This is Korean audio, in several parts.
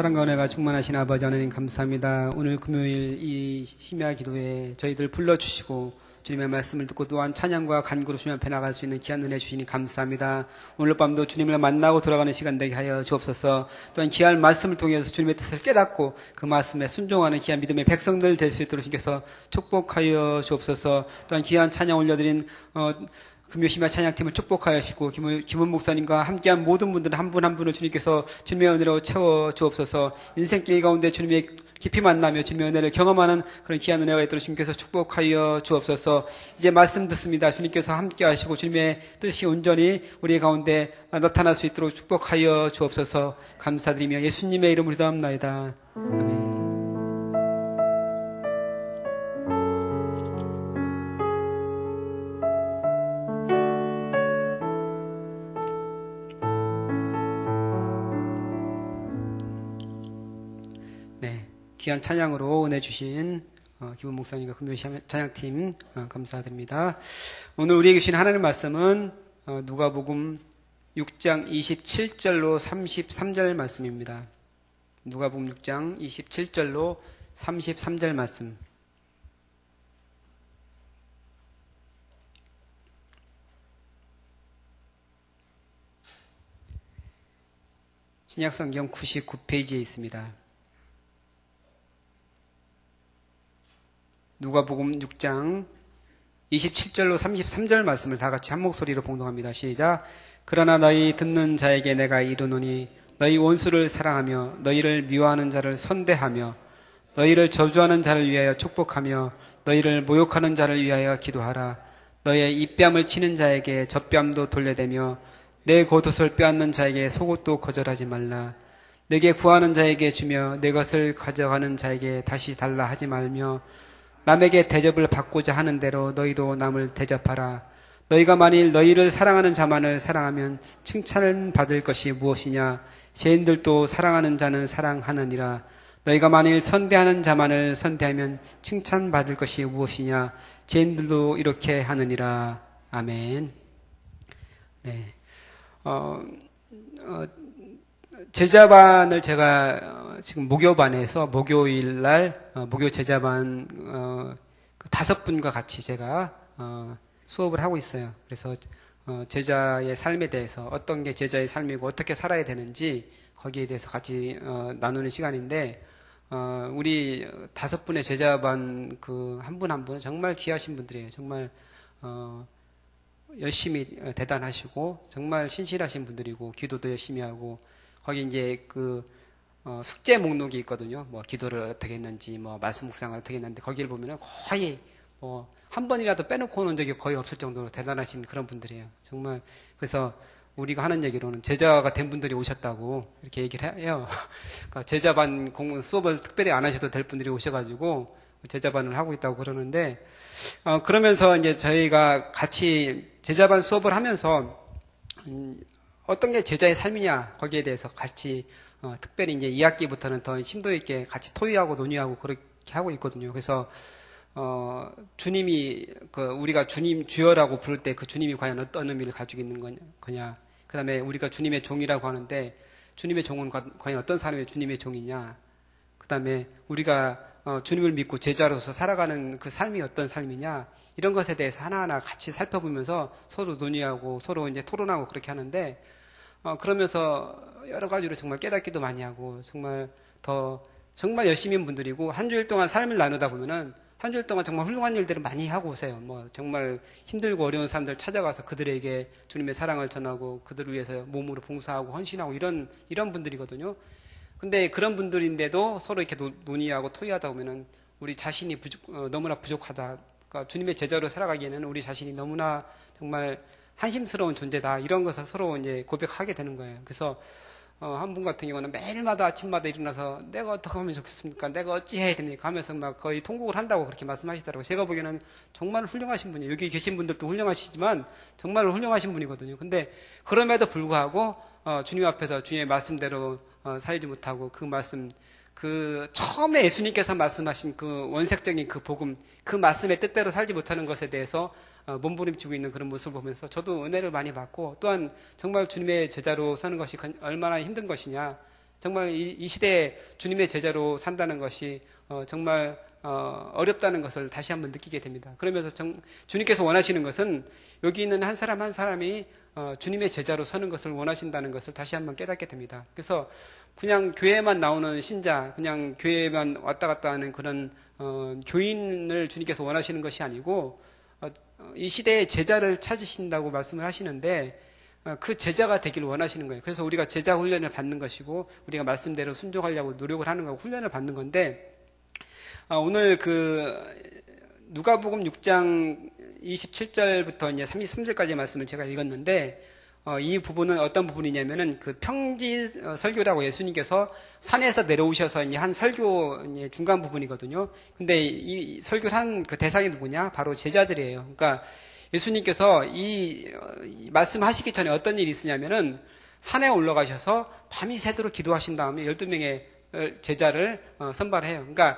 사랑과 은혜가 충만하신 아버지 하나님 감사합니다. 오늘 금요일 이 심야 기도에 저희들 불러주시고 주님의 말씀을 듣고 또한 찬양과 간구로 주님 앞에 나갈 수 있는 귀한 은혜 주시니 감사합니다. 오늘 밤도 주님을 만나고 돌아가는 시간 되게 하여 주옵소서. 또한 귀한 말씀을 통해서 주님의 뜻을 깨닫고 그 말씀에 순종하는 귀한 믿음의 백성들 될 수 있도록 주님께서 축복하여 주옵소서. 또한 귀한 찬양 올려드린 금요 심야 찬양팀을 축복하여 주시고 김은 목사님과 함께한 모든 분들 한 분 한 분을 주님께서 주님의 은혜로 채워 주옵소서. 인생길 가운데 주님의 깊이 만나며 주님의 은혜를 경험하는 그런 귀한 은혜가 있도록 주님께서 축복하여 주옵소서. 이제 말씀 듣습니다. 주님께서 함께 하시고 주님의 뜻이 온전히 우리 가운데 나타날 수 있도록 축복하여 주옵소서. 감사드리며 예수님의 이름으로 기도합나이다. 아멘. 귀한 찬양으로 은혜 주신 김은 목사님과 금요 찬양팀 감사드립니다. 오늘 우리에게 주신 하나님 말씀은 누가복음 6장 27절로 33절 말씀입니다. 누가복음 6장 27절로 33절 말씀. 신약성경 99페이지에 있습니다. 누가복음 6장 27절로 33절 말씀을 다 같이 한 목소리로 봉독합니다. 시작. 그러나 너희 듣는 자에게 내가 이르노니 너희 원수를 사랑하며 너희를 미워하는 자를 선대하며 너희를 저주하는 자를 위하여 축복하며 너희를 모욕하는 자를 위하여 기도하라. 너희의 입뺨을 치는 자에게 젖뺨도 돌려대며 내 겉옷을 빼앗는 자에게 속옷도 거절하지 말라. 내게 구하는 자에게 주며 내 것을 가져가는 자에게 다시 달라 하지 말며 남에게 대접을 받고자 하는 대로 너희도 남을 대접하라. 너희가 만일 너희를 사랑하는 자만을 사랑하면 칭찬을 받을 것이 무엇이냐? 죄인들도 사랑하는 자는 사랑하느니라. 너희가 만일 선대하는 자만을 선대하면 칭찬받을 것이 무엇이냐? 죄인들도 이렇게 하느니라. 아멘. 네. 제자반을 제가 지금 목요반에서 목요일날 목요 제자반 5분과 같이 제가 수업을 하고 있어요. 그래서 제자의 삶에 대해서 어떤 게 제자의 삶이고 어떻게 살아야 되는지 거기에 대해서 같이 나누는 시간인데 우리 5분의 제자반 그 한 분 한 분 정말 귀하신 분들이에요. 정말 열심히 대단하시고 정말 신실하신 분들이고 기도도 열심히 하고 거기 이제 숙제 목록이 있거든요. 뭐 기도를 어떻게 했는지, 뭐 말씀 묵상을 어떻게 했는데 거기를 보면은 거의 한 번이라도 빼놓고 오는 적이 거의 없을 정도로 대단하신 그런 분들이에요. 정말 그래서 우리가 하는 얘기로는 제자가 된 분들이 오셨다고 이렇게 얘기를 해요. 그러니까 제자반 수업을 특별히 안 하셔도 될 분들이 오셔가지고 제자반을 하고 있다고 그러는데 그러면서 이제 저희가 같이 제자반 수업을 하면서 어떤 게 제자의 삶이냐 거기에 대해서 같이 특별히 이제 2학기부터는 더 심도 있게 같이 토의하고 논의하고 그렇게 하고 있거든요. 그래서 주님이 우리가 주님 주여라고 부를 때 그 주님이 과연 어떤 의미를 가지고 있는 거냐. 그다음에 우리가 주님의 종이라고 하는데 주님의 종은 과연 어떤 사람의 주님의 종이냐. 그다음에 우리가 주님을 믿고 제자로서 살아가는 그 삶이 어떤 삶이냐. 이런 것에 대해서 하나하나 같이 살펴보면서 서로 논의하고 서로 이제 토론하고 그렇게 하는데 그러면서 여러 가지로 정말 깨닫기도 많이 하고 정말 열심인 분들이고 한 주일 동안 삶을 나누다 보면은 한 주일 동안 정말 훌륭한 일들을 많이 하고 오세요. 뭐 정말 힘들고 어려운 사람들 찾아가서 그들에게 주님의 사랑을 전하고 그들을 위해서 몸으로 봉사하고 헌신하고 이런 분들이거든요. 근데 그런 분들인데도 서로 이렇게 논의하고 토의하다 보면은 우리 자신이 너무나 부족하다. 그러니까 주님의 제자로 살아가기에는 우리 자신이 너무나 정말 한심스러운 존재다. 이런 것을 서로 이제 고백하게 되는 거예요. 그래서 한 분 같은 경우는 매일마다 아침마다 일어나서 내가 어떻게 하면 좋겠습니까? 내가 어찌 해야 됩니까? 하면서 막 거의 통곡을 한다고 그렇게 말씀하시더라고요. 제가 보기에는 정말 훌륭하신 분이에요. 여기 계신 분들도 훌륭하시지만 정말 훌륭하신 분이거든요. 근데 그럼에도 불구하고 주님 앞에서 주님의 말씀대로 살지 못하고 그 말씀 처음에 예수님께서 말씀하신 그 원색적인 그 복음, 그 말씀의 뜻대로 살지 못하는 것에 대해서 몸부림치고 있는 그런 모습을 보면서 저도 은혜를 많이 받고 또한 정말 주님의 제자로 서는 것이 얼마나 힘든 것이냐. 정말 이 시대에 주님의 제자로 산다는 것이 정말 어렵다는 것을 다시 한번 느끼게 됩니다. 그러면서 주님께서 원하시는 것은 여기 있는 한 사람 한 사람이 주님의 제자로 서는 것을 원하신다는 것을 다시 한번 깨닫게 됩니다. 그래서 그냥 교회만 나오는 신자, 그냥 교회만 왔다 갔다 하는 그런 교인을 주님께서 원하시는 것이 아니고 이 시대의 제자를 찾으신다고 말씀을 하시는데 그 제자가 되기를 원하시는 거예요. 그래서 우리가 제자 훈련을 받는 것이고 우리가 말씀대로 순종하려고 노력을 하는 거고 훈련을 받는 건데 오늘 누가복음 6장 27절부터 이제 33절까지 말씀을 제가 읽었는데 이 부분은 어떤 부분이냐면은 그 평지 설교라고 예수님께서 산에서 내려오셔서 이제 한 설교 이제 중간 부분이거든요. 근데 이 설교를 한 그 대상이 누구냐? 바로 제자들이에요. 그러니까 예수님께서 이 말씀하시기 전에 어떤 일이 있으냐면은 산에 올라가셔서 밤이 새도록 기도하신 다음에 12명의 제자를 선발해요. 그러니까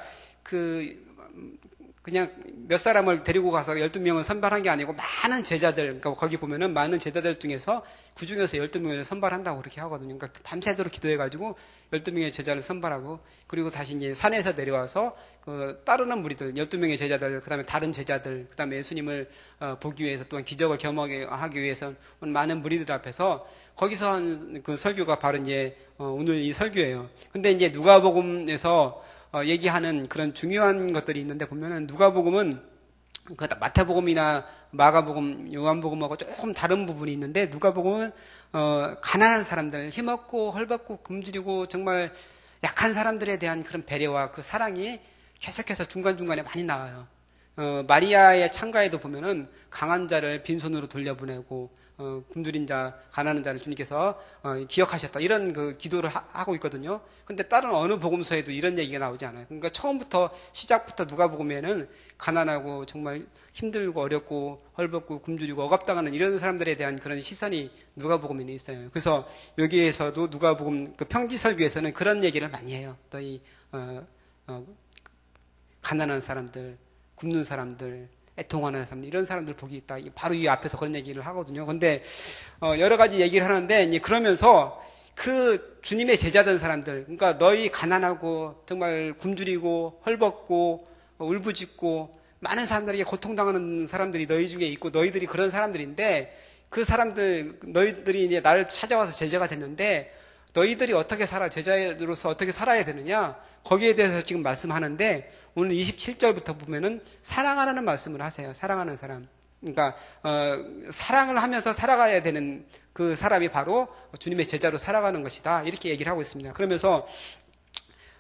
그냥 몇 사람을 데리고 가서 12명을 선발한 게 아니고 많은 제자들, 그러니까 거기 보면은 많은 제자들 중에서 그 중에서 12명을 선발한다고 그렇게 하거든요. 그러니까 밤새도록 기도해가지고 12명의 제자를 선발하고 그리고 다시 이제 산에서 내려와서 따르는 무리들, 12명의 제자들, 그 다음에 다른 제자들, 그 다음에 예수님을 보기 위해서 또한 기적을 경험하기 위해서 많은 무리들 앞에서 거기서 한 그 설교가 바로 이제 오늘 이 설교예요. 근데 이제 누가복음에서 얘기하는 그런 중요한 것들이 있는데 보면은 누가복음은 마태복음이나 마가복음, 요한복음하고 조금 다른 부분이 있는데 누가복음은 가난한 사람들, 힘없고 헐벗고 굶주리고 정말 약한 사람들에 대한 그런 배려와 그 사랑이 계속해서 중간중간에 많이 나와요. 마리아의 창가에도 보면은 강한 자를 빈손으로 돌려보내고 굶주린 자, 가난한 자를 주님께서 기억하셨다. 이런 그 기도를 하고 있거든요. 근데 다른 어느 복음서에도 이런 얘기가 나오지 않아요. 그러니까 처음부터 시작부터 누가복음에는 가난하고 정말 힘들고 어렵고 헐벗고 굶주리고 억압당하는 이런 사람들에 대한 그런 시선이 누가복음에는 있어요. 그래서 여기에서도 누가복음 그 평지설교에서는 그런 얘기를 많이 해요. 또 이 가난한 사람들, 굶는 사람들, 애통하는 사람들, 이런 사람들 복이 있다. 바로 이 앞에서 그런 얘기를 하거든요. 근데 여러 가지 얘기를 하는데 이제 그러면서 그 주님의 제자된 사람들, 그러니까 너희 가난하고 정말 굶주리고 헐벗고 울부짖고 많은 사람들에게 고통당하는 사람들이 너희 중에 있고 너희들이 그런 사람들인데 그 사람들, 너희들이 이제 나를 찾아와서 제자가 됐는데 너희들이 어떻게 살아, 제자로서 어떻게 살아야 되느냐? 거기에 대해서 지금 말씀하는데 오늘 27절부터 보면은 사랑하라는 말씀을 하세요. 사랑하는 사람. 그러니까 사랑을 하면서 살아가야 되는 그 사람이 바로 주님의 제자로 살아가는 것이다. 이렇게 얘기를 하고 있습니다. 그러면서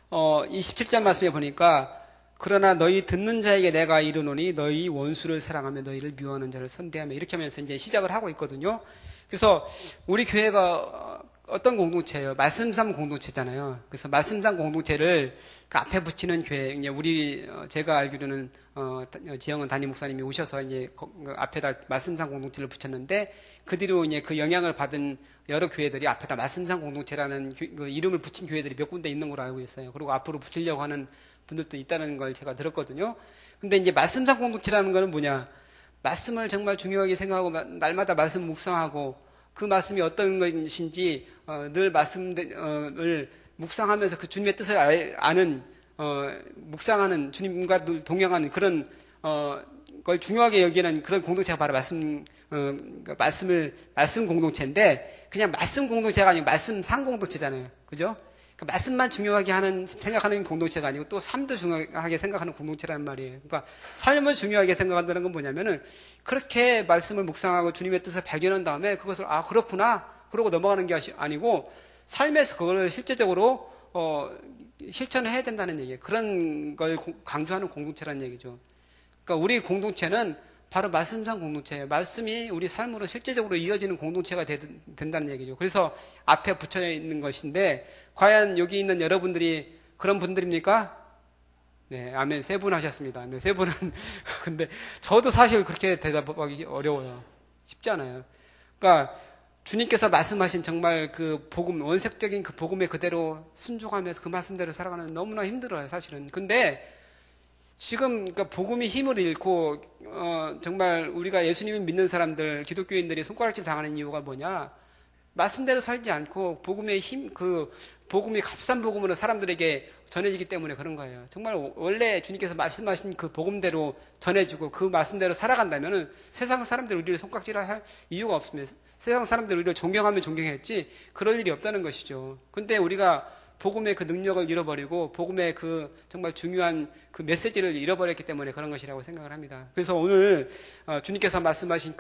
27절 말씀에 보니까 그러나 너희 듣는 자에게 내가 이르노니 너희 원수를 사랑하며 너희를 미워하는 자를 선대하며 이렇게 하면서 이제 시작을 하고 있거든요. 그래서 우리 교회가 어떤 공동체예요? 말씀삼 공동체잖아요. 그래서 말씀삼 공동체를 그 앞에 붙이는 교회, 이제 제가 알기로는 지영은 담임 목사님이 오셔서 이제 앞에다 말씀삼 공동체를 붙였는데 그 뒤로 이제 그 영향을 받은 여러 교회들이 앞에다 말씀삼 공동체라는 그 이름을 붙인 교회들이 몇 군데 있는 걸로 알고 있어요. 그리고 앞으로 붙이려고 하는 분들도 있다는 걸 제가 들었거든요. 근데 이제 말씀삼 공동체라는 거는 뭐냐? 말씀을 정말 중요하게 생각하고 날마다 말씀 묵상하고 그 말씀이 어떤 것인지 늘 말씀을 묵상하면서 그 주님의 뜻을 아는 묵상하는 주님과 늘 동행하는 그런 걸 중요하게 여기는 그런 공동체가 바로 말씀 공동체인데 그냥 말씀 공동체가 아니고 말씀 상 공동체잖아요. 그죠? 그러니까 말씀만 중요하게 생각하는 공동체가 아니고 또 삶도 중요하게 생각하는 공동체라는 말이에요. 그러니까 삶을 중요하게 생각한다는 건 뭐냐면은 그렇게 말씀을 묵상하고 주님의 뜻을 발견한 다음에 그것을 그렇구나 그러고 넘어가는 게 아니고 삶에서 그걸 실제적으로 실천을 해야 된다는 얘기예요. 그런 걸 강조하는 공동체라는 얘기죠. 그러니까 우리 공동체는 바로 말씀상 공동체예요. 말씀이 우리 삶으로 실제적으로 이어지는 공동체가 된다는 얘기죠. 그래서 앞에 붙여 있는 것인데 과연 여기 있는 여러분들이 그런 분들입니까? 네, 아멘. 3분 하셨습니다. 네, 3분은 근데 저도 사실 그렇게 대답하기 어려워요. 쉽지 않아요. 그러니까 주님께서 말씀하신 정말 그 복음, 원색적인 그 복음에 그대로 순종하면서 그 말씀대로 살아가는 너무나 힘들어요, 사실은. 근데 지금 그러니까 복음이 힘을 잃고 정말 우리가 예수님을 믿는 사람들, 기독교인들이 손가락질 당하는 이유가 뭐냐? 말씀대로 살지 않고 복음의 힘, 복음이 값싼 복음으로 사람들에게 전해지기 때문에 그런 거예요. 정말 원래 주님께서 말씀하신 그 복음대로 전해주고 그 말씀대로 살아간다면은 세상 사람들 우리를 손깍질할 이유가 없습니다. 세상 사람들 우리를 존경하면 존경했지 그럴 일이 없다는 것이죠. 근데 우리가 복음의 그 능력을 잃어버리고 복음의 그 정말 중요한 그 메시지를 잃어버렸기 때문에 그런 것이라고 생각을 합니다. 그래서 오늘 주님께서 말씀하신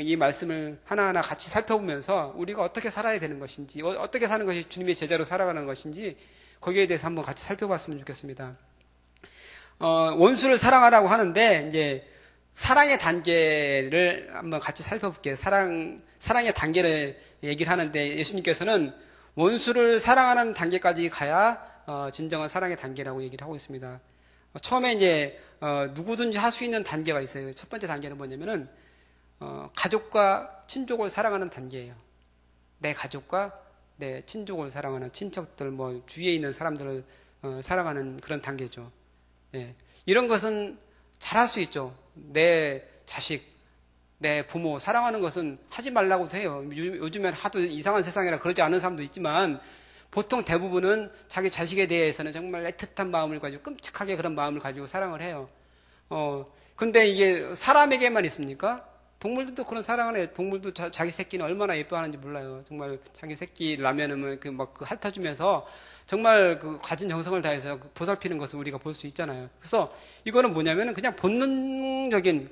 이 말씀을 하나하나 같이 살펴보면서 우리가 어떻게 살아야 되는 것인지, 어떻게 사는 것이 주님의 제자로 살아가는 것인지 거기에 대해서 한번 같이 살펴봤으면 좋겠습니다. 원수를 사랑하라고 하는데 이제 사랑의 단계를 한번 같이 살펴볼게요. 사랑의 단계를 얘기를 하는데 예수님께서는 원수를 사랑하는 단계까지 가야 진정한 사랑의 단계라고 얘기를 하고 있습니다. 처음에 이제 누구든지 할 수 있는 단계가 있어요. 첫 번째 단계는 뭐냐면은 가족과 친족을 사랑하는 단계예요. 내 가족과 내 친족을 사랑하는 친척들, 뭐 주위에 있는 사람들을 사랑하는 그런 단계죠. 네. 이런 것은 잘할 수 있죠. 내 자식, 내 부모 사랑하는 것은 하지 말라고도 해요. 요즘엔 하도 이상한 세상이라 그러지 않은 사람도 있지만 보통 대부분은 자기 자식에 대해서는 정말 애틋한 마음을 가지고 끔찍하게 그런 마음을 가지고 사랑을 해요. 근데 이게 사람에게만 있습니까? 동물들도 그런 사랑을 해요. 동물도 자기 새끼는 얼마나 예뻐하는지 몰라요. 정말 자기 새끼 라면은 그 핥아주면서 정말 그 가진 정성을 다해서 보살피는 것을 우리가 볼 수 있잖아요. 그래서 이거는 뭐냐면은 그냥 본능적인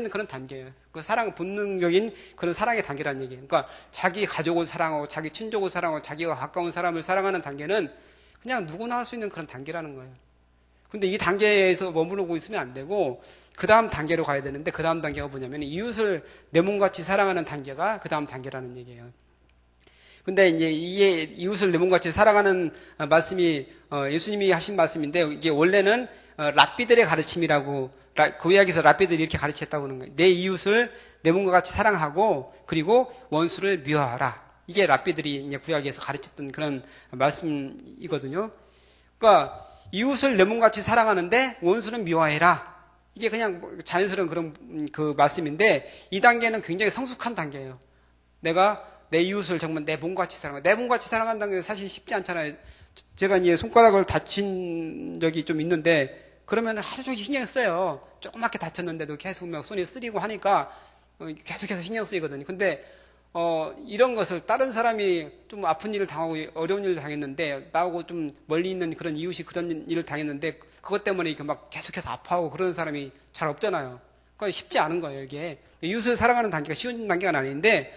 그런 단계예요. 그 본능적인 그런 사랑의 단계라는 얘기예요. 그러니까 자기 가족을 사랑하고 자기 친족을 사랑하고 자기와 가까운 사람을 사랑하는 단계는 그냥 누구나 할 수 있는 그런 단계라는 거예요. 근데 이 단계에서 머무르고 있으면 안 되고 그 다음 단계로 가야 되는데 그 다음 단계가 뭐냐면 이웃을 내 몸같이 사랑하는 단계가 그 다음 단계라는 얘기예요. 근데 이제 이게 이웃을 내 몸같이 사랑하는 말씀이 예수님이 하신 말씀인데 이게 원래는 랍비들의 가르침이라고 그 이야기에서 랍비들이 이렇게 가르쳤다고 하는 거예요. 내 이웃을 내 몸과 같이 사랑하고 그리고 원수를 미워하라. 이게 랍비들이 이제 구약에서 가르쳤던 그런 말씀이거든요. 그러니까 이웃을 내 몸같이 사랑하는데 원수는 미워해라. 이게 그냥 자연스러운 그런 그 말씀인데 이 단계는 굉장히 성숙한 단계예요. 내가 내 이웃을 정말 내 몸같이 사랑하고 내 몸같이 사랑하는 단계는 사실 쉽지 않잖아요. 제가 이제 손가락을 다친 적이 좀 있는데 그러면 하루 종일 신경 써요. 조그맣게 다쳤는데도 계속 막 손이 쓰리고 하니까 계속해서 신경 쓰이거든요. 근데 이런 것을 다른 사람이 좀 아픈 일을 당하고 어려운 일을 당했는데 나하고 좀 멀리 있는 그런 이웃이 그런 일을 당했는데 그것 때문에 이렇게 막 계속해서 아파하고 그러는 사람이 잘 없잖아요. 그러니까 쉽지 않은 거예요, 이게. 이웃을 사랑하는 단계가 쉬운 단계가 아닌데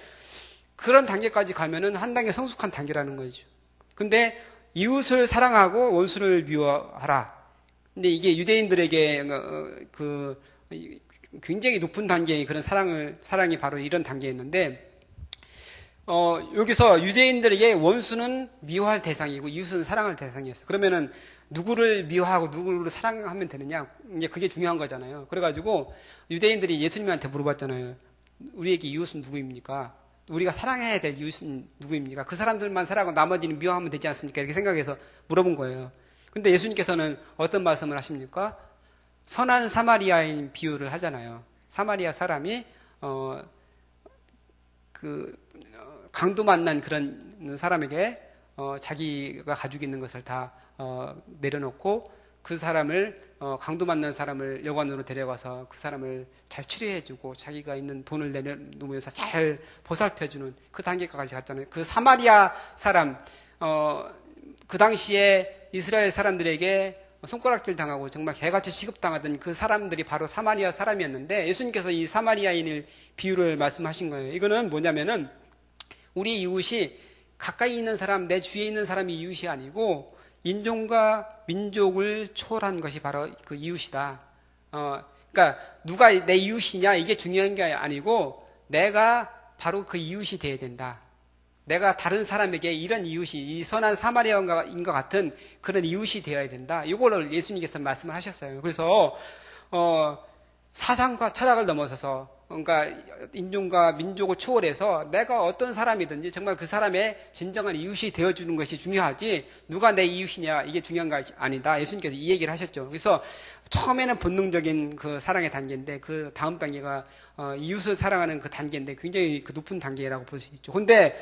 그런 단계까지 가면은 한 단계 성숙한 단계라는 거죠. 근데 이웃을 사랑하고 원수를 미워하라. 근데 이게 유대인들에게 굉장히 높은 단계의 그런 사랑이 바로 이런 단계였는데 여기서 유대인들에게 원수는 미워할 대상이고 이웃은 사랑할 대상이었어요. 그러면은 누구를 미워하고 누구를 사랑하면 되느냐? 이제 그게 중요한 거잖아요. 그래가지고 유대인들이 예수님한테 물어봤잖아요. 우리에게 이웃은 누구입니까? 우리가 사랑해야 될 이웃은 누구입니까? 그 사람들만 사랑하고 나머지는 미워하면 되지 않습니까? 이렇게 생각해서 물어본 거예요. 근데 예수님께서는 어떤 말씀을 하십니까? 선한 사마리아인 비유를 하잖아요. 사마리아 사람이 강도 만난 그런 사람에게 자기가 가지고 있는 것을 다 내려놓고 그 사람을 강도 만난 사람을 여관으로 데려가서 그 사람을 잘 치료해주고 자기가 있는 돈을 내놓으면서 잘 보살펴주는 그 단계까지 갔잖아요. 그 사마리아 사람 그 당시에 이스라엘 사람들에게 손가락질 당하고 정말 개같이 취급당하던 그 사람들이 바로 사마리아 사람이었는데 예수님께서 이 사마리아인을 비유를 말씀하신 거예요. 이거는 뭐냐면은 우리 이웃이 가까이 있는 사람, 내 주위에 있는 사람이 이웃이 아니고 인종과 민족을 초월한 것이 바로 그 이웃이다. 그러니까 누가 내 이웃이냐 이게 중요한 게 아니고 내가 바로 그 이웃이 돼야 된다. 내가 다른 사람에게 이런 이웃이 이 선한 사마리아인과 같은 그런 이웃이 되어야 된다. 이걸 예수님께서 말씀을 하셨어요. 그래서 사상과 철학을 넘어서서 그러니까 인종과 민족을 초월해서 내가 어떤 사람이든지 정말 그 사람의 진정한 이웃이 되어주는 것이 중요하지 누가 내 이웃이냐 이게 중요한 것이 아니다. 예수님께서 이 얘기를 하셨죠. 그래서 처음에는 본능적인 그 사랑의 단계인데 그 다음 단계가 이웃을 사랑하는 그 단계인데 굉장히 그 높은 단계라고 볼 수 있죠. 근데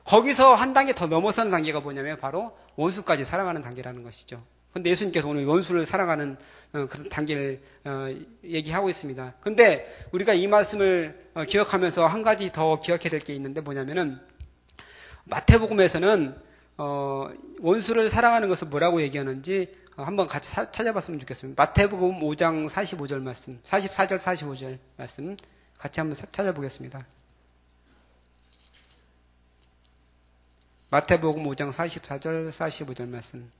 거기서 한 단계 더 넘어서는 단계가 뭐냐면 바로 원수까지 사랑하는 단계라는 것이죠. 근데 예수님께서 오늘 원수를 사랑하는 그런 단계를 얘기하고 있습니다. 근데 우리가 이 말씀을 기억하면서 한 가지 더 기억해야 될 게 있는데 뭐냐면은 마태복음에서는 원수를 사랑하는 것을 뭐라고 얘기하는지 한번 같이 찾아봤으면 좋겠습니다. 마태복음 5장 45절 말씀, 44절 45절 말씀 같이 한번 찾아보겠습니다. 마태복음 5장 44절 45절 말씀.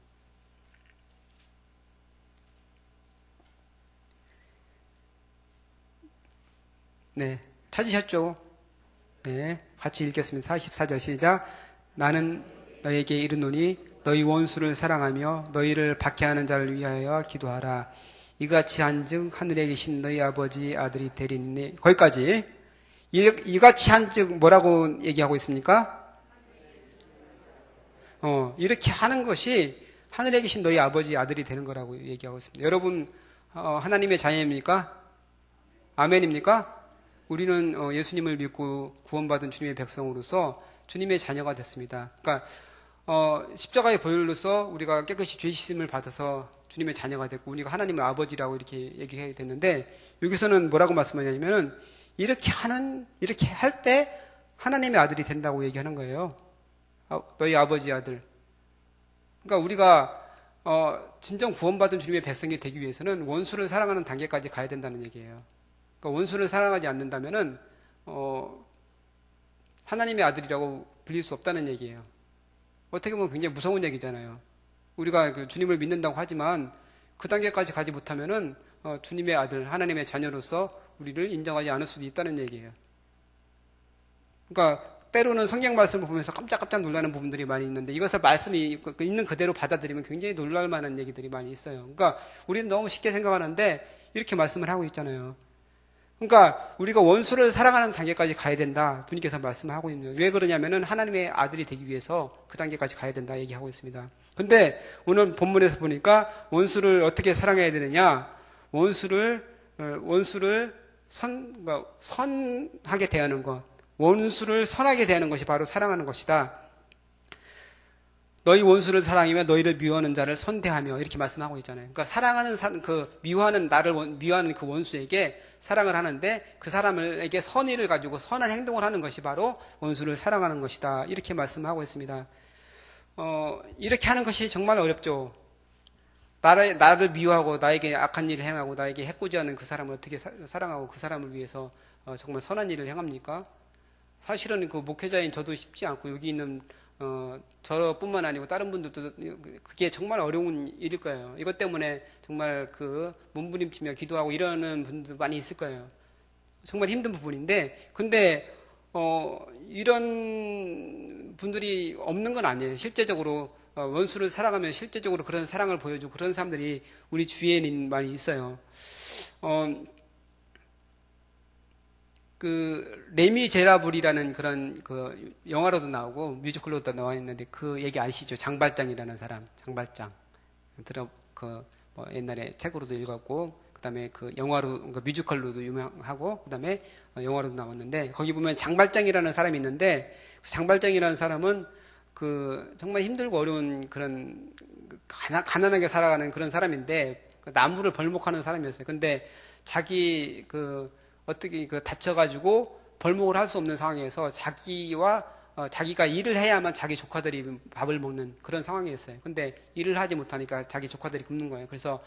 네, 찾으셨죠? 네, 같이 읽겠습니다. 44절 시작. 나는 너에게 이르노니 너희 원수를 사랑하며 너희를 박해하는 자를 위하여 기도하라. 이같이 한즉 하늘에 계신 너희 아버지 아들이 되리니. 거기까지. 이같이 한즉 뭐라고 얘기하고 있습니까? 이렇게 하는 것이 하늘에 계신 너희 아버지 아들이 되는 거라고 얘기하고 있습니다. 여러분 하나님의 자녀입니까? 아멘입니까? 우리는 예수님을 믿고 구원받은 주님의 백성으로서 주님의 자녀가 됐습니다. 그러니까 십자가의 보혈로서 우리가 깨끗이 죄 씻음을 받아서 주님의 자녀가 됐고 우리가 하나님의 아버지라고 이렇게 얘기해야 되는데 여기서는 뭐라고 말씀하냐면은 이렇게 할 때 하나님의 아들이 된다고 얘기하는 거예요. 너희 아버지 아들. 그러니까 우리가 진정 구원받은 주님의 백성이 되기 위해서는 원수를 사랑하는 단계까지 가야 된다는 얘기예요. 그러니까 원수를 사랑하지 않는다면은 하나님의 아들이라고 불릴 수 없다는 얘기예요. 어떻게 보면 굉장히 무서운 얘기잖아요. 우리가 그 주님을 믿는다고 하지만 그 단계까지 가지 못하면은 주님의 아들, 하나님의 자녀로서 우리를 인정하지 않을 수도 있다는 얘기예요. 그러니까 때로는 성경 말씀을 보면서 깜짝깜짝 놀라는 부분들이 많이 있는데 이것을 말씀이 있는 그대로 받아들이면 굉장히 놀랄 만한 얘기들이 많이 있어요. 그러니까 우리는 너무 쉽게 생각하는데 이렇게 말씀을 하고 있잖아요. 그러니까 우리가 원수를 사랑하는 단계까지 가야 된다. 주님께서 말씀하고 있는 거예요. 왜 그러냐면은 하나님의 아들이 되기 위해서 그 단계까지 가야 된다 얘기하고 있습니다. 근데 오늘 본문에서 보니까 원수를 어떻게 사랑해야 되느냐? 원수를 선하게 대하는 것. 원수를 선하게 대하는 것이 바로 사랑하는 것이다. 너희 원수를 사랑하며 너희를 미워하는 자를 선대하며 이렇게 말씀하고 있잖아요. 그러니까 나를 미워하는 그 원수에게 사랑을 하는데 그 사람에게 선의를 가지고 선한 행동을 하는 것이 바로 원수를 사랑하는 것이다. 이렇게 말씀하고 있습니다. 이렇게 하는 것이 정말 어렵죠. 나를 미워하고 나에게 악한 일을 행하고 나에게 해코지하는 그 사람을 어떻게 사랑하고 그 사람을 위해서 정말 선한 일을 행합니까? 사실은 그 목회자인 저도 쉽지 않고 여기 있는 저뿐만 아니고 다른 분들도 그게 정말 어려운 일일 거예요. 이것 때문에 정말 그 몸부림치며 기도하고 이러는 분들 많이 있을 거예요. 정말 힘든 부분인데 근데 이런 분들이 없는 건 아니에요. 실제적으로 원수를 사랑하면 실제적으로 그런 사랑을 보여주고 그런 사람들이 우리 주위에는 많이 있어요. 그 레미제라블이라는 그런 그 영화로도 나오고 뮤지컬로도 나와 있는데 그 얘기 아시죠? 장발장이라는 사람, 장발장. 뭐 옛날에 책으로도 읽었고 그다음에 그 영화로 그러니까 뮤지컬로도 유명하고 그다음에 영화로도 나왔는데 거기 보면 장발장이라는 사람이 있는데 그 장발장이라는 사람은 그 정말 힘들고 어려운 그런 가난하게 살아가는 그런 사람인데 그 나무를 벌목하는 사람이었어요. 근데 자기 어떻게 다쳐가지고 벌목을 할 수 없는 상황에서 자기가 일을 해야만 자기 조카들이 밥을 먹는 그런 상황이었어요. 근데 일을 하지 못하니까 자기 조카들이 굶는 거예요. 그래서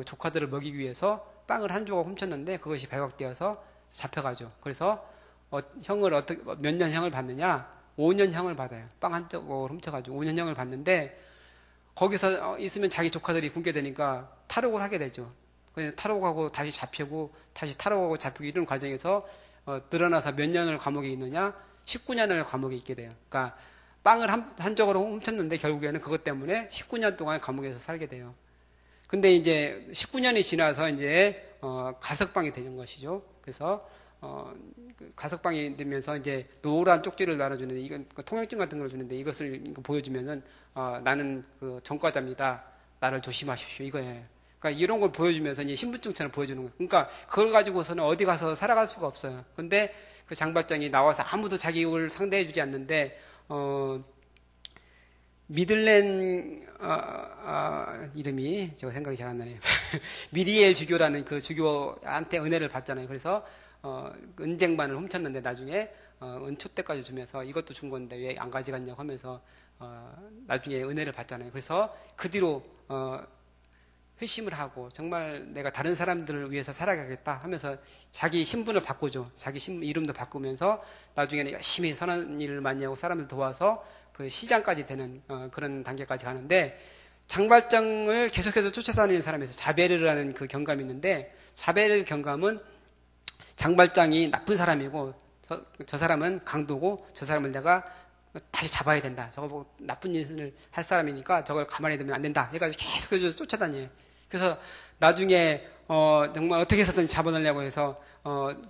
조카들을 먹이기 위해서 빵을 한 조각 훔쳤는데 그것이 발각되어서 잡혀가죠. 그래서 몇 년 형을 받느냐? 5년 형을 받아요. 빵 한 조각을 훔쳐가지고 5년 형을 받는데 거기서 있으면 자기 조카들이 굶게 되니까 탈옥을 하게 되죠. 그래서 탈옥하고 다시 잡히고 다시 탈옥하고 잡히고 이런 과정에서 늘어나서 몇 년을 감옥에 있느냐? 19년을 감옥에 있게 돼요. 그러니까 빵을 한 쪽으로 훔쳤는데 결국에는 그것 때문에 19년 동안 감옥에서 살게 돼요. 근데 이제 19년이 지나서 이제 가석방이 되는 것이죠. 그래서 가석방이 되면서 이제 노란 쪽지를 나눠주는데 이건 통행증 같은 걸 주는데 이것을 보여주면은 나는 그 전과자입니다. 나를 조심하십시오. 이거예요. 그러니까 이런 걸 보여주면서 이제 신분증처럼 보여주는 거예요. 그러니까 그걸 가지고서는 어디 가서 살아갈 수가 없어요. 근데 그 장발장이 나와서 아무도 자기를 상대해주지 않는데 미들렌 이름이 제가 생각이 잘 안 나네요. 미리엘 주교라는 그 주교한테 은혜를 받잖아요. 그래서 은쟁반을 훔쳤는데 나중에 은초 때까지 주면서 이것도 준 건데 왜 안 가져갔냐고 하면서 나중에 은혜를 받잖아요. 그래서 그 뒤로 회심을 하고 정말 내가 다른 사람들을 위해서 살아가겠다 하면서 자기 신분을 바꾸죠. 자기 이름도 바꾸면서 나중에는 열심히 선한 일을 많이 하고 사람을 도와서 그 시장까지 되는 그런 단계까지 가는데 장발장을 계속해서 쫓아다니는 사람에서 자베르라는 그 경감이 있는데 자베르 경감은 장발장이 나쁜 사람이고 저 사람은 강도고 저 사람을 내가 다시 잡아야 된다. 저거 보고 나쁜 짓을 할 사람이니까 저걸 가만히 두면 안 된다. 해가지고 계속해서 쫓아다녀요. 그래서 나중에 정말 어떻게 해서든 잡아내려고 해서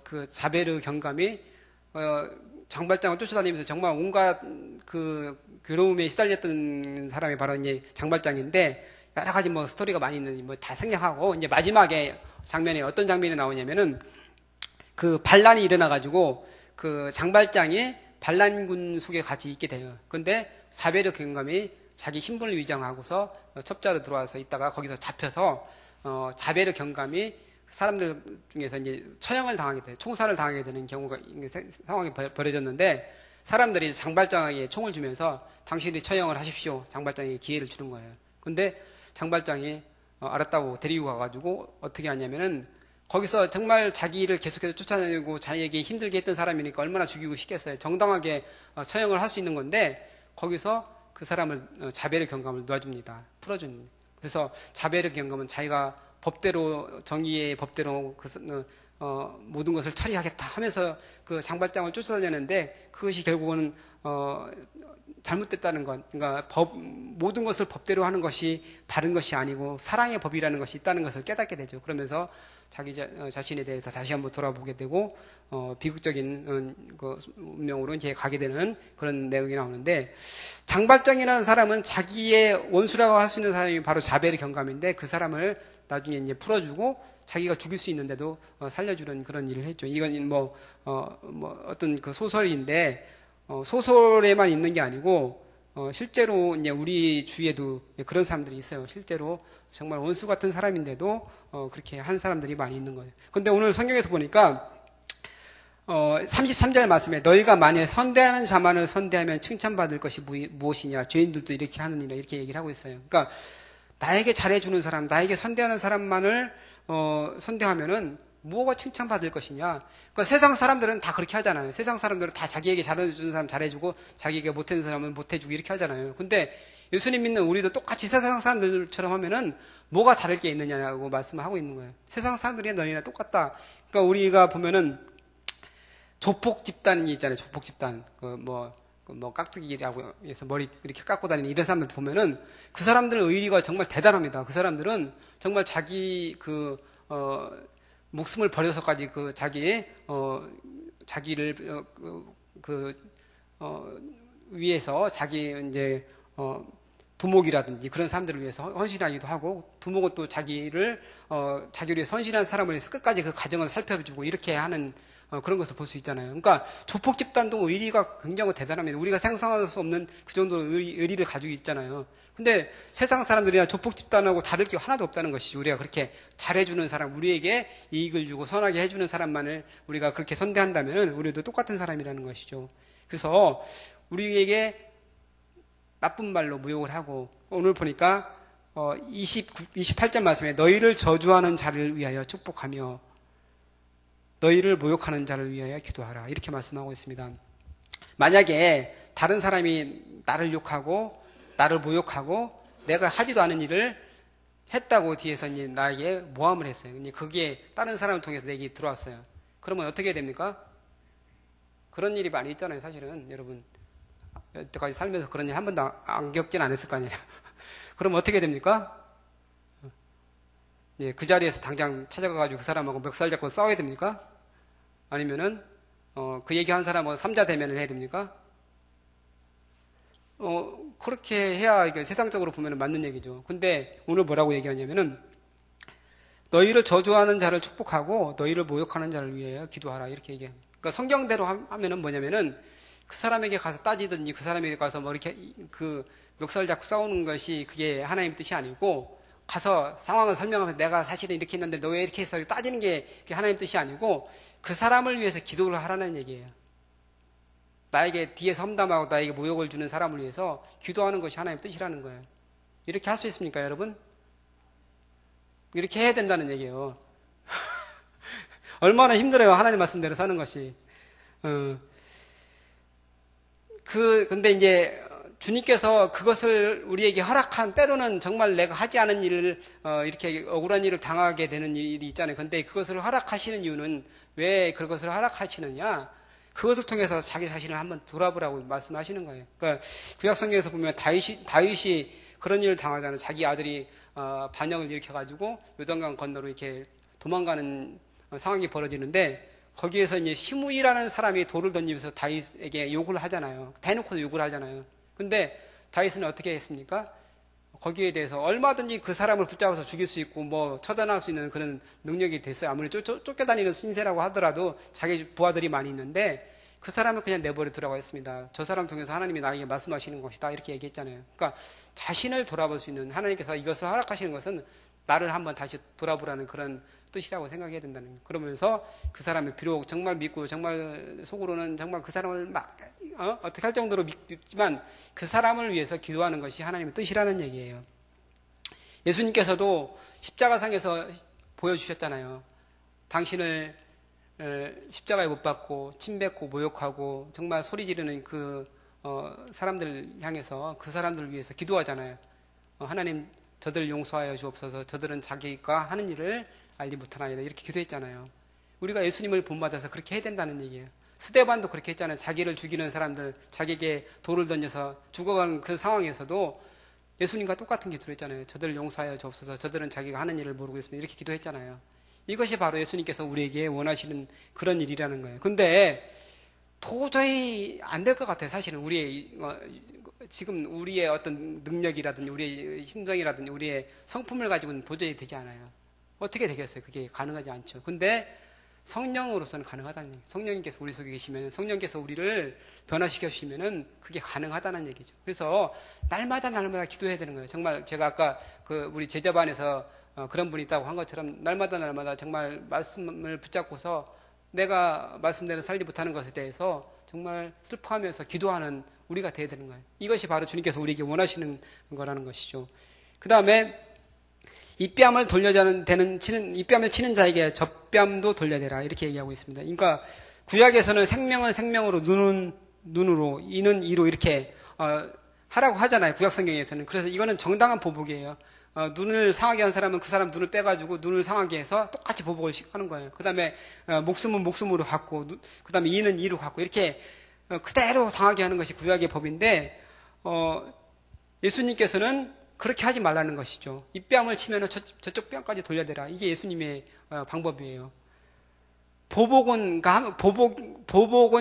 그 자베르 경감이 장발장을 쫓아다니면서 정말 온갖 그 괴로움에 시달렸던 사람이 바로 이제 장발장인데 여러 가지 뭐 스토리가 많이 있는 뭐 다 생략하고 이제 마지막에 장면에 어떤 장면이 나오냐면은 그 반란이 일어나가지고 그 장발장이 반란군 속에 같이 있게 돼요. 근데 자베르 경감이 자기 신분을 위장하고서 첩자로 들어와서 있다가 거기서 잡혀서 자베르 경감이 사람들 중에서 이제 처형을 당하게 돼, 총살을 당하게 되는 경우가 상황이 벌어졌는데 사람들이 장발장에게 총을 주면서 당신들이 처형을 하십시오. 장발장에게 기회를 주는 거예요. 근데 장발장이 알았다고 데리고 가가지고 어떻게 하냐면은 거기서 정말 자기를 계속해서 쫓아내고 자기에게 힘들게 했던 사람이니까 얼마나 죽이고 싶겠어요. 정당하게 처형을 할 수 있는 건데 거기서 그 사람을 자베르 경감을 놔줍니다. 풀어줍니다. 그래서 자베르 경감은 자기가 법대로 정의의 법대로 모든 것을 처리하겠다 하면서 그 장발장을 쫓아다녔는데 그것이 결국은 잘못됐다는 것, 그러니까 모든 것을 법대로 하는 것이 바른 것이 아니고 사랑의 법이라는 것이 있다는 것을 깨닫게 되죠. 그러면서 자기 자신에 대해서 다시 한번 돌아보게 되고 비극적인 그 운명으로 이제 가게 되는 그런 내용이 나오는데 장발장이라는 사람은 자기의 원수라고 할 수 있는 사람이 바로 자베르 경감인데 그 사람을 나중에 이제 풀어주고 자기가 죽일 수 있는데도 살려주는 그런 일을 했죠. 이건 뭐 어떤 그 소설인데 소설에만 있는 게 아니고 실제로 이제 우리 주위에도 그런 사람들이 있어요. 실제로 정말 원수 같은 사람인데도 그렇게 한 사람들이 많이 있는 거예요. 근데 오늘 성경에서 보니까 33절 말씀에 너희가 만일 선대하는 자만을 선대하면 칭찬받을 것이 무엇이냐 죄인들도 이렇게 하느니라 이렇게 얘기를 하고 있어요. 그러니까 나에게 잘해주는 사람, 나에게 선대하는 사람만을 선대하면은 뭐가 칭찬받을 것이냐. 그러니까 세상 사람들은 다 그렇게 하잖아요. 세상 사람들은 다 자기에게 잘해주는 사람 잘해주고 자기에게 못해주는 사람은 못해주고 이렇게 하잖아요. 근데 예수님 믿는 우리도 똑같이 세상 사람들처럼 하면은 뭐가 다를 게 있느냐고 말씀을 하고 있는 거예요. 세상 사람들이 너희나 똑같다. 그러니까 우리가 보면은 조폭 집단이 있잖아요. 조폭 집단. 깍두기라고 해서 머리 이렇게 깎고 다니는 이런 사람들 보면은 그 사람들의 의리가 정말 대단합니다. 그 사람들은 정말 자기 목숨을 버려서까지 자기를 위해서 자기 이제 두목이라든지 그런 사람들을 위해서 헌신하기도 하고 두목은 또 자기를 위해 헌신한 사람을 위해서 끝까지 그 가정을 살펴주고 이렇게 하는 그런 것을 볼 수 있잖아요. 그러니까 조폭 집단도 의리가 굉장히 대단합니다. 우리가 상상할 수 없는 그 정도의 의리를 가지고 있잖아요. 근데 세상 사람들이나 조폭 집단하고 다를 게 하나도 없다는 것이죠. 우리가 그렇게 잘해주는 사람, 우리에게 이익을 주고 선하게 해주는 사람만을 우리가 그렇게 선대한다면 우리도 똑같은 사람이라는 것이죠. 그래서 우리에게 나쁜 말로 모욕을 하고 오늘 보니까 28절 말씀에 너희를 저주하는 자를 위하여 축복하며 너희를 모욕하는 자를 위하여 기도하라 이렇게 말씀하고 있습니다. 만약에 다른 사람이 나를 욕하고 나를 모욕하고 내가 하지도 않은 일을 했다고 뒤에서 이제 나에게 모함을 했어요. 그게 다른 사람을 통해서 내게 들어왔어요. 그러면 어떻게 됩니까? 그런 일이 많이 있잖아요. 사실은 여러분 여태까지 살면서 그런 일 한 번도 안 겪진 않았을 거 아니에요. 그러면 어떻게 됩니까? 그 자리에서 당장 찾아가가지고 그 사람하고 멱살 잡고 싸워야 됩니까? 아니면은 그 얘기한 사람은 삼자 대면을 해야 됩니까? 그렇게 해야 이게 세상적으로 보면 맞는 얘기죠. 근데 오늘 뭐라고 얘기하냐면은 너희를 저주하는 자를 축복하고 너희를 모욕하는 자를 위해 기도하라 이렇게 얘기해요. 그러니까 성경대로 하면은 뭐냐면은 그 사람에게 가서 따지든지 그 사람에게 가서 뭐 이렇게 그 멱살 잡고 싸우는 것이 그게 하나님의 뜻이 아니고 가서 상황을 설명하면서 내가 사실은 이렇게 했는데 너 왜 이렇게 해서 따지는 게 하나님의 뜻이 아니고 그 사람을 위해서 기도를 하라는 얘기예요. 나에게 뒤에서 험담하고 나에게 모욕을 주는 사람을 위해서 기도하는 것이 하나님의 뜻이라는 거예요. 이렇게 할 수 있습니까, 여러분? 이렇게 해야 된다는 얘기예요. 얼마나 힘들어요, 하나님 말씀대로 사는 것이. 근데 이제 주님께서 그것을 우리에게 허락한, 때로는 정말 내가 하지 않은 일을, 이렇게 억울한 일을 당하게 되는 일이 있잖아요. 근데 그것을 허락하시는 이유는 왜 그것을 허락하시느냐? 그것을 통해서 자기 자신을 한번 돌아보라고 말씀하시는 거예요. 그러니까 구약성경에서 보면 다윗이 그런 일을 당하잖아요. 자기 아들이 반역을 일으켜가지고 요단강 건너로 이렇게 도망가는 상황이 벌어지는데 거기에서 이제 시므이라는 사람이 돌을 던지면서 다윗에게 욕을 하잖아요. 대놓고 욕을 하잖아요. 근데 다윗은 어떻게 했습니까? 거기에 대해서 얼마든지 그 사람을 붙잡아서 죽일 수 있고 뭐 처단할 수 있는 그런 능력이 됐어요. 아무리 쫓겨다니는 신세라고 하더라도 자기 부하들이 많이 있는데 그 사람을 그냥 내버려 두라고 했습니다. 저 사람 통해서 하나님이 나에게 말씀하시는 것이다 이렇게 얘기했잖아요. 그러니까 자신을 돌아볼 수 있는, 하나님께서 이것을 허락하시는 것은 나를 한번 다시 돌아보라는 그런 뜻이라고 생각해야 된다는 거예요. 그러면서 그 사람이 비록 정말 믿고 정말 속으로는 정말 그 사람을 막 어떻게 할 정도로 믿지만 그 사람을 위해서 기도하는 것이 하나님의 뜻이라는 얘기예요. 예수님께서도 십자가상에서 보여주셨잖아요. 당신을 십자가에 못 박고 침뱉고 모욕하고 정말 소리 지르는 그 사람들 향해서 그 사람들을 위해서 기도하잖아요. 하나님 저들을 용서하여 주옵소서. 저들은 자기가 하는 일을 알지 못하나이다. 이렇게 기도했잖아요. 우리가 예수님을 본받아서 그렇게 해야 된다는 얘기예요. 스데반도 그렇게 했잖아요. 자기를 죽이는 사람들, 자기에게 돌을 던져서 죽어가는 그 상황에서도 예수님과 똑같은 기도를 했잖아요. 저들을 용서하여 주옵소서. 저들은 자기가 하는 일을 모르고 있습니다. 이렇게 기도했잖아요. 이것이 바로 예수님께서 우리에게 원하시는 그런 일이라는 거예요. 근데 도저히 안 될 것 같아요. 사실은 지금 우리의 어떤 능력이라든지 우리의 심정이라든지 우리의 성품을 가지고는 도저히 되지 않아요. 어떻게 되겠어요? 그게 가능하지 않죠. 근데 성령으로서는 가능하다는 얘기예요. 성령님께서 우리 속에 계시면, 성령께서 우리를 변화시켜 주시면은 그게 가능하다는 얘기죠. 그래서 날마다 기도해야 되는 거예요. 정말 제가 아까 우리 제자반에서 그런 분이 있다고 한 것처럼 날마다 정말 말씀을 붙잡고서 내가 말씀대로 살지 못하는 것에 대해서 정말 슬퍼하면서 기도하는 우리가 되어야 되는 거예요. 이것이 바로 주님께서 우리에게 원하시는 거라는 것이죠. 그 다음에 입뺨을 입뺨을 치는 자에게 젖뺨도 돌려대라 이렇게 얘기하고 있습니다. 그러니까 구약에서는 생명은 생명으로, 눈은 눈으로, 이는 이로 이렇게 하라고 하잖아요. 구약 성경에서는. 그래서 이거는 정당한 보복이에요. 눈을 상하게 한 사람은 그 사람 눈을 빼가지고 눈을 상하게 해서 똑같이 보복을 하는 거예요. 그 다음에 목숨은 목숨으로 갖고, 그 다음에 이는 이로 갖고 이렇게 그대로 당하게 하는 것이 구약의 법인데 예수님께서는 그렇게 하지 말라는 것이죠. 입뺨을 치면 저쪽 뺨까지 돌려대라. 이게 예수님의 방법이에요. 보복은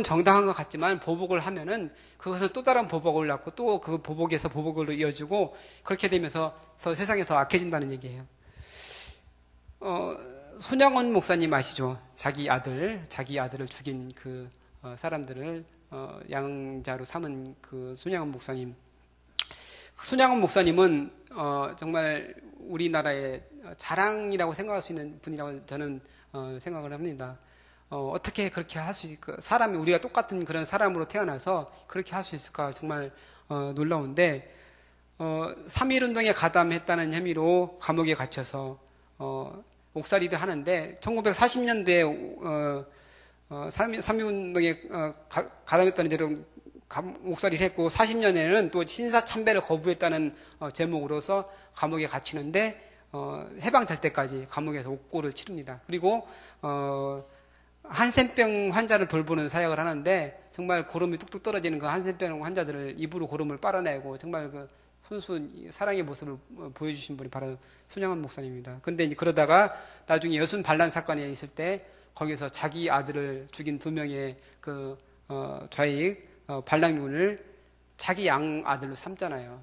정당한 것 같지만 보복을 하면은 그것은 또 다른 보복을 낳고 또 그 보복에서 보복으로 이어지고 그렇게 되면서 세상이 더 악해진다는 얘기예요. 손양원 목사님 아시죠? 자기 아들을 죽인 그 사람들을 양자로 삼은 그 손양원 목사님. 손양원 목사님은 정말 우리나라의 자랑이라고 생각할 수 있는 분이라고 저는 생각을 합니다. 어떻게 그렇게 할 수 있을까? 우리가 똑같은 그런 사람으로 태어나서 그렇게 할 수 있을까? 정말 놀라운데 3.1운동에 가담했다는 혐의로 감옥에 갇혀서 옥살이를 하는데 1940년대에 3.1운동에 가담했다는 죄로 옥살이를 했고 40년에는 또 신사참배를 거부했다는 제목으로서 감옥에 갇히는데 해방될 때까지 감옥에서 옥고를 치릅니다. 그리고 한센병 환자를 돌보는 사역을 하는데 정말 고름이 뚝뚝 떨어지는 그 한센병 환자들을 입으로 고름을 빨아내고 정말 그 순수한 사랑의 모습을 보여주신 분이 바로 손양원 목사님입니다. 근데 이제 그러다가 나중에 여순 반란 사건이 있을 때 거기서 자기 아들을 죽인 2명의 좌익 발람군을 자기 양 아들로 삼잖아요.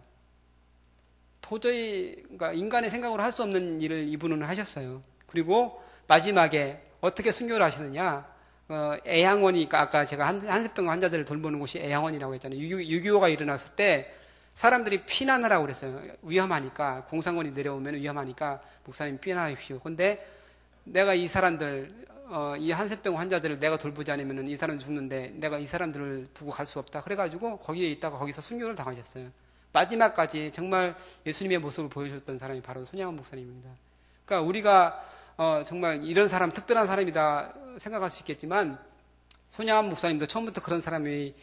도저히 그러니까 인간의 생각으로 할 수 없는 일을 이분은 하셨어요. 그리고 마지막에 어떻게 순교를 하시느냐? 애양원이 아까 제가 한센병 환자들을 돌보는 곳이 애양원이라고 했잖아요. 6.25가 일어났을 때 사람들이 피난하라고 그랬어요. 위험하니까 공산군이 내려오면 위험하니까 목사님 피난하십시오. 근데 내가 이 사람들 이 한센병 환자들을 내가 돌보지 않으면 이 사람 죽는데 내가 이 사람들을 두고 갈 수 없다. 그래가지고 거기에 있다가 거기서 순교를 당하셨어요. 마지막까지 정말 예수님의 모습을 보여줬던 사람이 바로 손양원 목사님입니다. 그러니까 우리가 정말 이런 사람 특별한 사람이다 생각할 수 있겠지만 손양원 목사님도 처음부터 그런 사람이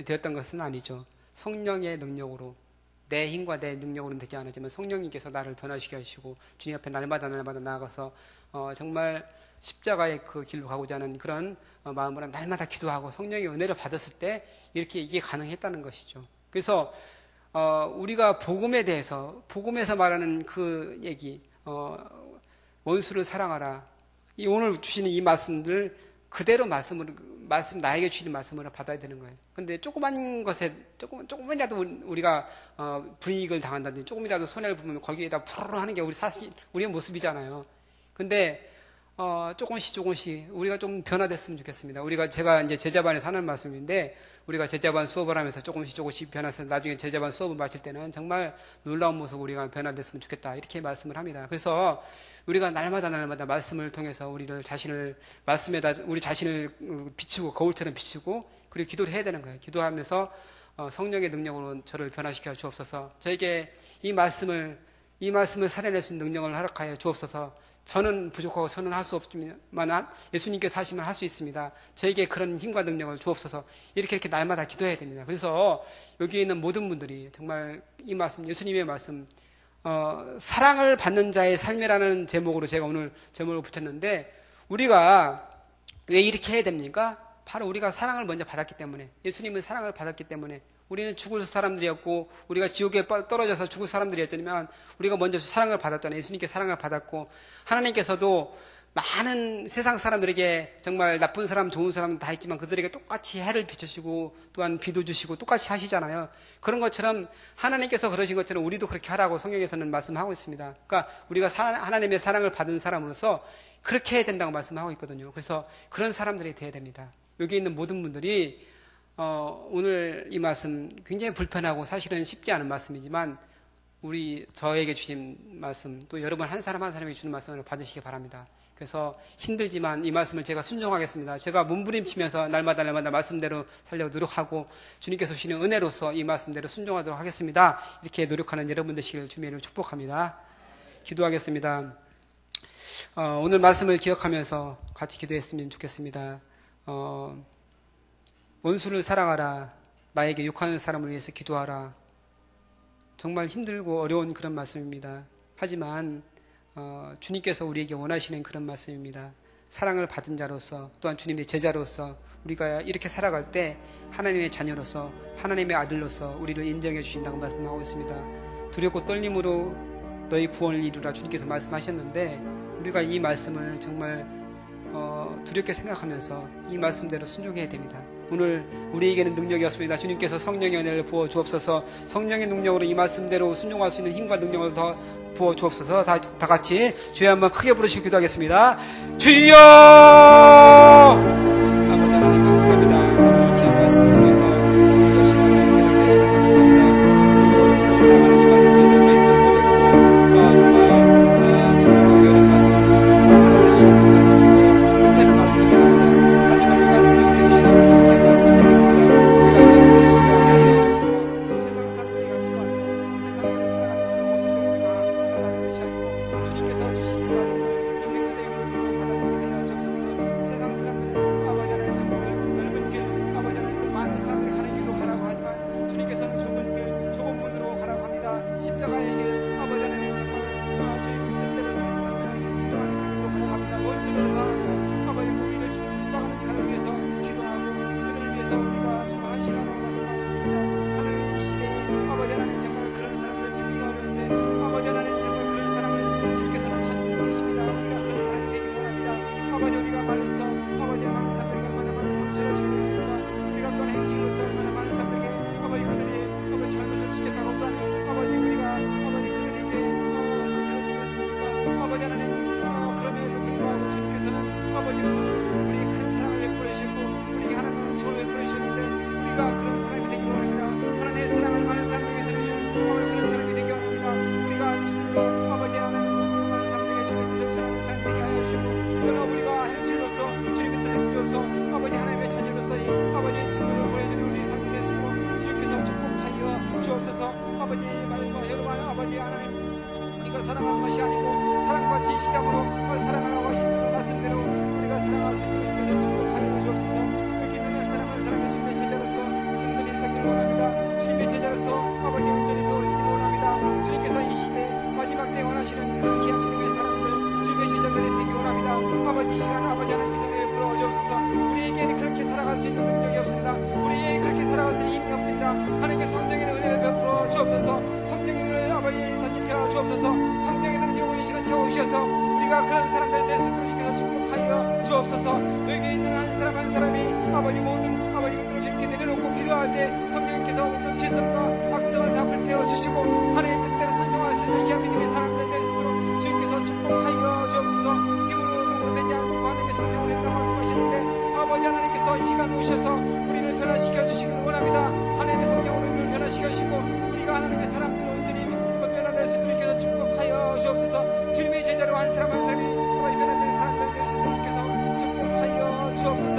되었던 것은 아니죠. 성령의 능력으로 내 힘과 내 능력으로는 되지 않았지만 성령님께서 나를 변화시켜 주시고 주님 앞에 날마다 나아가서 정말 십자가의 그 길로 가고자 하는 그런 마음으로 날마다 기도하고 성령의 은혜를 받았을 때 이렇게 이게 가능했다는 것이죠. 그래서 우리가 복음에 대해서 복음에서 말하는 그 얘기 원수를 사랑하라. 오늘 주시는 이 말씀들 그대로 말씀 나에게 주시는 말씀으로 받아야 되는 거예요. 근데 조그만 것에 조금이라도 우리가 불이익을 당한다든지 조금이라도 손해를 보면 거기에다 푸르르 하는 게 우리의 모습이잖아요. 근데 조금씩 우리가 좀 변화됐으면 좋겠습니다. 제가 이제 제자반에서 하는 말씀인데 우리가 제자반 수업을 하면서 조금씩 변화해서 나중에 제자반 수업을 마칠 때는 정말 놀라운 모습 우리가 변화됐으면 좋겠다 이렇게 말씀을 합니다. 그래서 우리가 날마다 말씀을 통해서 우리 자신을 비추고 거울처럼 비추고 그리고 기도를 해야 되는 거예요. 기도하면서 성령의 능력으로 저를 변화시켜 주옵소서. 저에게 이 말씀을 살아낼 수 있는 능력을 허락하여 주옵소서. 저는 부족하고 저는 할 수 없지만 예수님께서 하시면 할 수 있습니다. 저에게 그런 힘과 능력을 주옵소서. 이렇게 날마다 기도해야 됩니다. 그래서 여기 있는 모든 분들이 정말 이 말씀, 예수님의 말씀, 사랑을 받는 자의 삶이라는 제목으로 제가 오늘 제목을 붙였는데 우리가 왜 이렇게 해야 됩니까? 바로 우리가 사랑을 먼저 받았기 때문에 예수님은 사랑을 받았기 때문에 우리는 죽을 사람들이었고 우리가 지옥에 떨어져서 죽을 사람들이었지만 우리가 먼저 사랑을 받았잖아요. 예수님께 사랑을 받았고 하나님께서도 많은 세상 사람들에게 정말 나쁜 사람 좋은 사람 다 있지만 그들에게 똑같이 해를 비추시고 또한 비도 주시고 똑같이 하시잖아요. 그런 것처럼 하나님께서 그러신 것처럼 우리도 그렇게 하라고 성경에서는 말씀하고 있습니다. 그러니까 우리가 하나님의 사랑을 받은 사람으로서 그렇게 해야 된다고 말씀하고 있거든요. 그래서 그런 사람들이 돼야 됩니다. 여기 있는 모든 분들이 오늘 이 말씀 굉장히 불편하고 사실은 쉽지 않은 말씀이지만 저에게 주신 말씀 또 여러분 한 사람 한 사람이 주는 말씀을 받으시기 바랍니다. 그래서 힘들지만 이 말씀을 제가 순종하겠습니다. 제가 몸부림치면서 날마다 말씀대로 살려고 노력하고 주님께서 주시는 은혜로서 이 말씀대로 순종하도록 하겠습니다. 이렇게 노력하는 여러분 되시길 주님의 이름으로 축복합니다. 기도하겠습니다. 오늘 말씀을 기억하면서 같이 기도했으면 좋겠습니다. 원수를 사랑하라. 나에게 욕하는 사람을 위해서 기도하라. 정말 힘들고 어려운 그런 말씀입니다. 하지만 주님께서 우리에게 원하시는 그런 말씀입니다. 사랑을 받은 자로서 또한 주님의 제자로서 우리가 이렇게 살아갈 때 하나님의 자녀로서 하나님의 아들로서 우리를 인정해 주신다고 말씀하고 있습니다. 두렵고 떨림으로 너희 구원을 이루라 주님께서 말씀하셨는데 우리가 이 말씀을 정말 두렵게 생각하면서 이 말씀대로 순종해야 됩니다. 오늘 우리에게는 능력이 없습니다. 주님께서 성령의 은혜를 부어 주옵소서. 성령의 능력으로 이 말씀대로 순종할 수 있는 힘과 능력을 더 부어 주옵소서. 다 같이 주여 한번 크게 부르시고 기도하겠습니다. 주여! 아버지 하나님 감사합니다. 귀한 말씀을 통해서 우리 자신을 깨닫게 해주셔서 감사합니다. 우리 원수를 사랑하는 이 말씀이 정말 힘을 정말 순종하기 어려운 말씀, 정말 하나님의 힘든 말씀이고 불편한 말씀이긴 합니다. 하지만 이 말씀이 우리에게 주시는 귀한 말씀을 믿습니다. 우리가 이 말씀을 순종하게 하여 주옵소서. 세상 사람들이 같이 와도 세상들이 살아가는 모습대로 우리가 살아가는 것이 아니고 주님께서 주신 그 말씀을 믿는 그대의 모습으로 받아들이게 하여 주옵소서. 세상 사람들은 주옵소서. 성령의 능력으로 이 시간 채우셔서 우리가 그런 사람들 될 수 있도록 주께서 축복하여 주옵소서. 여기 있는 한 사람 한 사람이 아버지 모든 아버지 것들을 이렇게 내려놓고 기도할 때 성령님께서 모든 질성과 악성을 다 불태워 주시고 하나님의 뜻대로 순종할 수 있는 귀한 믿음의 사람들 될 수 있도록 주님께서 축복하여 주옵소서. 힘으로 능으로 되지 않고 하나님의 성령으로 된다고 말씀하시는데 아버지 하나님께서 이 시간 오셔서 우리를 변화시켜 주시기를 원합니다. 하나님의 성령으로 우리를 변화시켜 주시고 우리가 하나님의 사람들로 온전히 변화될 수 있도록 주께서 축복하여 주옵소서. 주님의 제자로 한 사람 한 사람이 아버지 변화된 사람들 될 수 있도록 주께서 축복하여 주옵소서.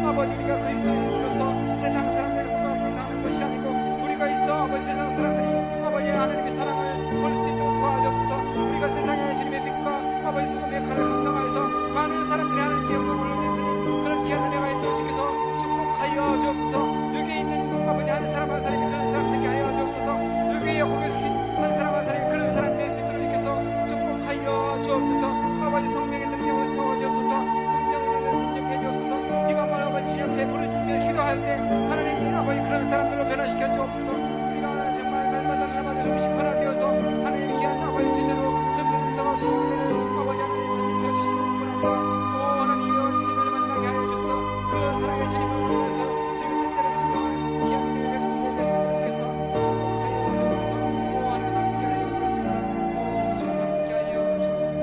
아버지 우리가 그리스도인으로서 세상 사람들의 손가락 감사하는 것이 아니고 우리가 있어 아버지 세상 사람들이 아버지 하나님의 사랑을 볼 수 있도록 도와주옵소서. 우리가 세상에 주님의 빛과 아버지 소금의 역할을 감당하여서 많은 사람들이 하나님께 영광을 올리는 그런 귀한 은혜가 있도록 주께서 축복하여 주옵소서. 여기에 있는 아버지 한 사람 한 사람이 그런 사람 되게 하여 주옵소서. 여기에 거기에 속한 한 사람 한 사람이 그런 사람 될 수 있도록 주께서 축복하여 주옵소서. 아버지 성령의 능력으로 채워주옵소서. 성령의 능력으로 능력해 주옵소서. 이 밤을 아버지 주님 앞에 부르짖으며 기도할 때 하나님 아버지 그런 사람들로 변화시켜 주옵소서. 우리가 정말 날마다 날마다 조금씩 변화되어서 하나님의 귀한 아버지 제대로 흠든서와 수고를 아버지 하나님 선입혀 주시는 분합니다. 오 하나님이여 주님을 만나게 하여 주소서. 그 사랑의 주님을 위해서 주님의 뜻대로 순종하는 귀한 믿음의 백성들 될 수 있도록 주께서 축복하여 주옵소서. 오 하나님 함께하여 주옵소서. 오 주님 함께하여 주옵소서.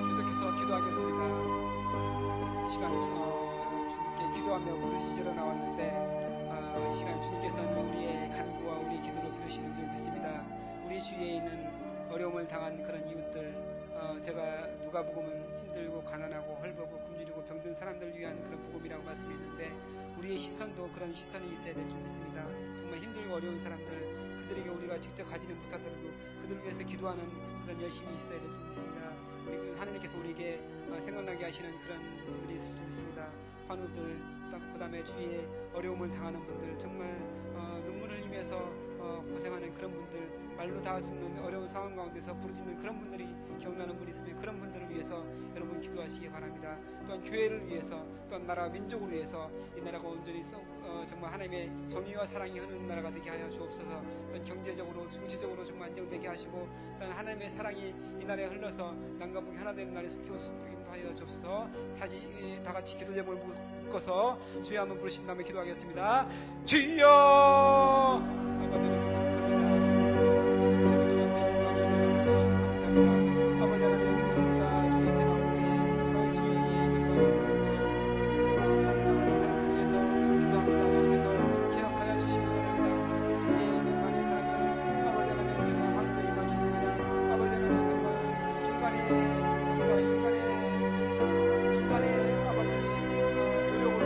계속해서 기도하겠습니다. 이 시간 주님께 기도하며 부르짖으러 나왔는데 이 시간 주님께서는 우리의 간구와 우리의 기도를 들으시는 줄 믿습니다. 우리 주위에 있는 어려움을 당한 그런 이웃들, 제가 누가복음은 힘들고 가난하고 헐벗고 굶주리고 병든 사람들을 위한 그런 복음이라고 말씀했는데 우리의 시선도 그런 시선이 있어야 될 줄 믿습니다. 정말 힘들고 어려운 사람들, 그들에게 우리가 직접 가지는 못하더라도 그들을 위해서 기도하는 그런 열심이 있어야 될 줄 믿습니다. 우리 하나님께서 우리에게 생각나게 하시는 그런 분들이 있을 줄 믿습니다. 환우들, 그 다음에 주위에 어려움을 당하는 분들, 정말 눈물을 흘리면서 고생하는 그런 분들, 말로 닿을 수 없는 어려운 상황 가운데서 부르짖는 그런 분들이 기억나는 분이 있으면 그런 분들을 위해서 여러분 기도하시기 바랍니다. 또한 교회를 위해서, 또한 나라 민족을 위해서 이 나라가 온전히 정말 하나님의 정의와 사랑이 흐르는 나라가 되게 하여 주옵소서. 또한 경제적으로 정치적으로 정말 안정되게 하시고 또한 하나님의 사랑이 이 나라에 흘러서 남과 북이 하나 되는 날에 속히 올 수 있도록 인도하여 주옵소서. 다 같이 기도 제목을 묶어서 주여 한번 부르신 다음에 기도하겠습니다. 주여 아버지 하나님 감사합니다. 저를 주 앞에 기도하며 기도하시고 감사합니다. 아버지 하나님 우리가 주의 앞에 나오게 주의 영광의 사랑을 고통당하는 사람을 위해서 기도합니다. 주께서 기억하여 주시기 원합니다. 우리에 있는 많은 사람들 아버지 하나님 정말 환우들이 많이 있습니다. 아버지 하나님 정말 인간의 아버지 노력으로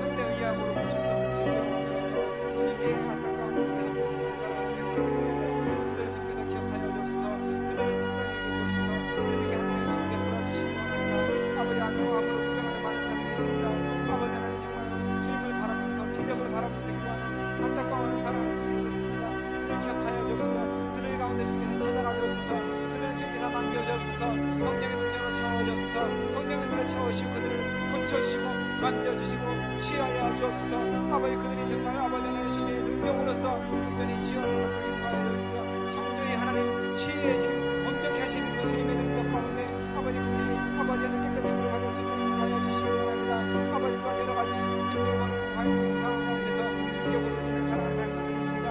현대의학으로 고칠 수 없는 질병을 위해서 주님께 안타까운 모습에서 믿는 사랑하는 백성을 있습니다. 그들을 주께서 기억하여 주옵소서. 그들을 불쌍히 여겨주옵소서. 그들에게 하나님의 주 베풀어 주시기 원합니다. 아버지 아무로 투병하는 많은 사람이 있습니다. 아버지 하나님 정말 주님을 바라면서 기적을 바라면서 기도하는 안타까워하는 사랑하는 성도들이 있습니다. 그들을 기억하여 주옵소서. 그들 가운데 주께서 찾아가 주옵소서. 그들을 주께서 만져 주옵소서. 성령의 능력으로 채워 주옵소서. 성령의 능력으로 채우시고 그들을 고쳐주시고 만져주시고 치유하여 주옵소서. 아버지 그들이 정말 아버지 하나님의 주님의 능력으로서 온전히 치유하는 것을 인도하여 주옵소서. 창조의 하나님 치유의 주님 온전히 하시는 그 주님의 능력 가운데 아버지 그들이 아버지 하나님 깨끗한 걸 받을 수 있도록 인도하여 주시기 원합니다. 아버지 또한 여러 가지 힘들고 어려운 상황 가운데서 주께 부르짖는 사랑하는 백성들이 있습니다.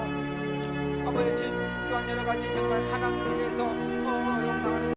아버지 또한 여러 가지 정말 가난을 인해서